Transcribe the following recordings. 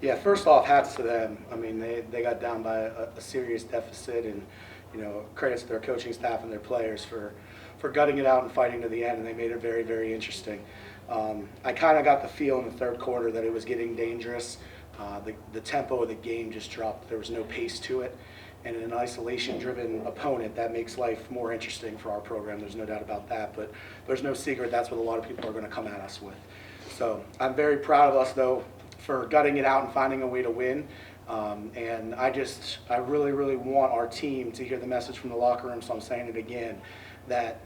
Yeah, first off, hats to them. I mean, they got down by a serious deficit, and credits to their coaching staff and their players for gutting it out and fighting to the end, and they made it very, very interesting. I kind of got the feel in the third quarter that it was getting dangerous. The tempo of the game just dropped. There was no pace to it. And in an isolation-driven opponent, that makes life more interesting for our program. There's no doubt about that. But there's no secret that's what a lot of people are going to come at us with. So I'm very proud of us, though, for gutting it out and finding a way to win. And I really, really want our team to hear the message from the locker room, so I'm saying it again, that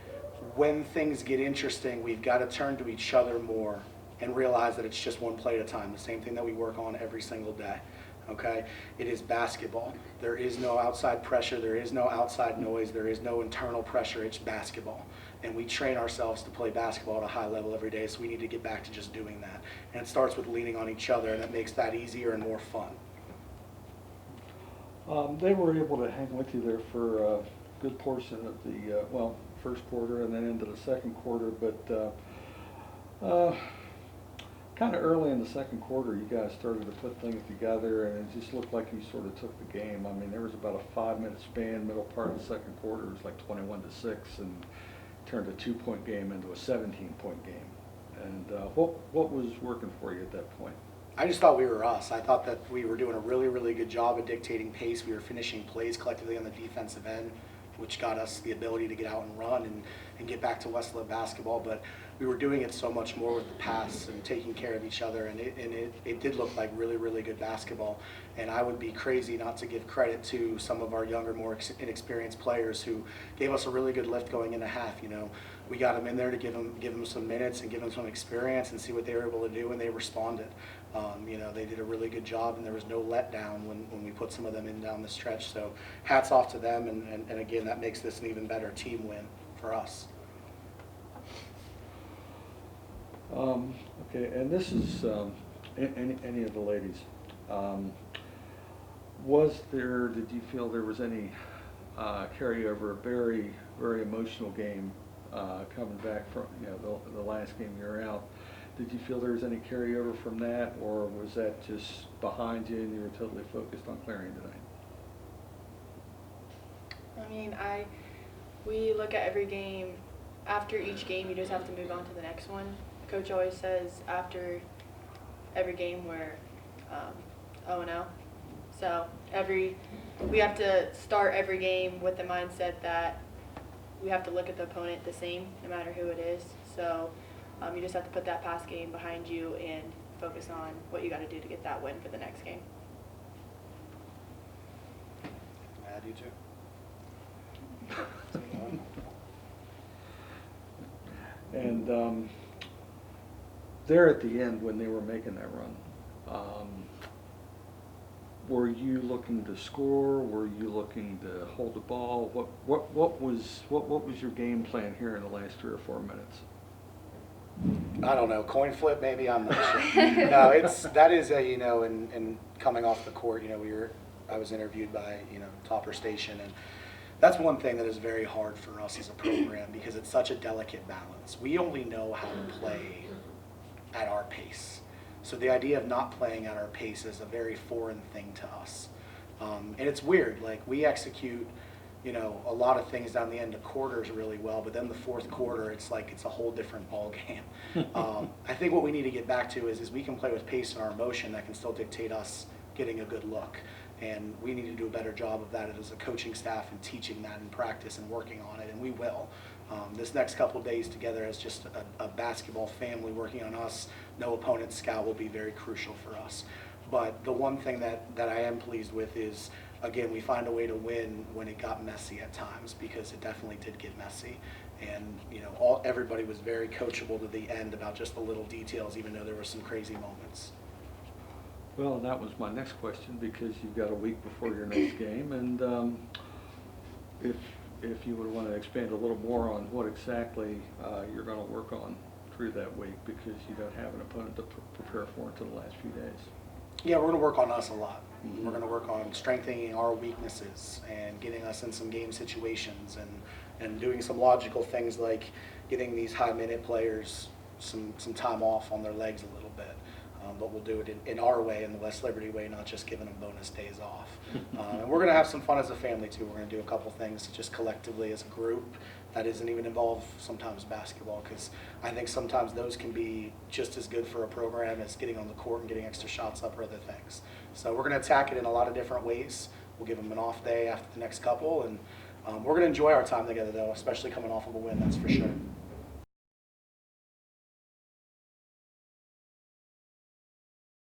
when things get interesting, we've got to turn to each other more and realize that it's just one play at a time, the same thing that we work on every single day. Okay? It is basketball. There is no outside pressure. There is no outside noise. There is no internal pressure. It's basketball. And we train ourselves to play basketball at a high level every day, so we need to get back to just doing that. And it starts with leaning on each other, and it makes that easier and more fun. They were able to hang with you there for a good portion of the, first quarter and then into the second quarter, but kind of early in the second quarter, you guys started to put things together, and it just looked like you sort of took the game. I mean, there was about a 5-minute span, middle part of the second quarter, it was like 21-6, and turned a 2-point game into a 17-point game. And what was working for you at that point? I just thought we were us. I thought that we were doing a really, really good job of dictating pace. We were finishing plays collectively on the defensive end, which got us the ability to get out and run and get back to Westlaw basketball. But we were doing it so much more with the pass and taking care of each other, and it did look like really, really good basketball. And I would be crazy not to give credit to some of our younger, more inexperienced players who gave us a really good lift going into half. We got them in there to give them some minutes and give them some experience and see what they were able to do, and they responded. They did a really good job, and there was no letdown when we put some of them in down the stretch. So hats off to them, and again, that makes this an even better team win for us. Okay, and this is any of the ladies. Did you feel there was any carryover, a very, very emotional game coming back from the last game you were out? Did you feel there was any carryover from that, or was that just behind you and you were totally focused on Clarion tonight? I mean, we look at every game. After each game, you just have to move on to the next one. Coach always says after every game we're 0-0. So we have to start every game with the mindset that we have to look at the opponent the same, no matter who it is. So you just have to put that past game behind you and focus on what you got to do to get that win for the next game. I do too. And there at the end, when they were making that run, were you looking to score? Were you looking to hold the ball? What was your game plan here in the last 3 or 4 minutes? I don't know, coin flip maybe, I'm not sure. No, that is and coming off the court, I was interviewed by, Topper Station, and that's one thing that is very hard for us as a program because it's such a delicate balance. We only know how to play at our pace. So the idea of not playing at our pace is a very foreign thing to us. And it's weird, like we execute a lot of things down the end of quarters really well, but then the fourth quarter, it's like it's a whole different ball game. I think what we need to get back to is we can play with pace and our emotion that can still dictate us getting a good look. And we need to do a better job of that as a coaching staff and teaching that in practice and working on it, and we will. This next couple of days together as just a basketball family working on us, no opponent scout will be very crucial for us. But the one thing that I am pleased with is, again, we find a way to win when it got messy at times, because it definitely did get messy. And everybody was very coachable to the end about just the little details, even though there were some crazy moments. Well, that was my next question, because you've got a week before your next game, and if you would want to expand a little more on what exactly you're going to work on through that week, because you don't have an opponent to prepare for until the last few days. Yeah, we're going to work on us a lot. Mm-hmm. We're going to work on strengthening our weaknesses and getting us in some game situations and doing some logical things like getting these high-minute players some time off on their legs a little bit. But we'll do it in our way, in the West Liberty way, not just giving them bonus days off. And we're going to have some fun as a family too. We're going to do a couple things just collectively as a group that doesn't even involve sometimes basketball, because I think sometimes those can be just as good for a program as getting on the court and getting extra shots up or other things. So we're going to attack it in a lot of different ways. We'll give them an off day after the next couple, and we're going to enjoy our time together though, especially coming off of a win, that's for sure.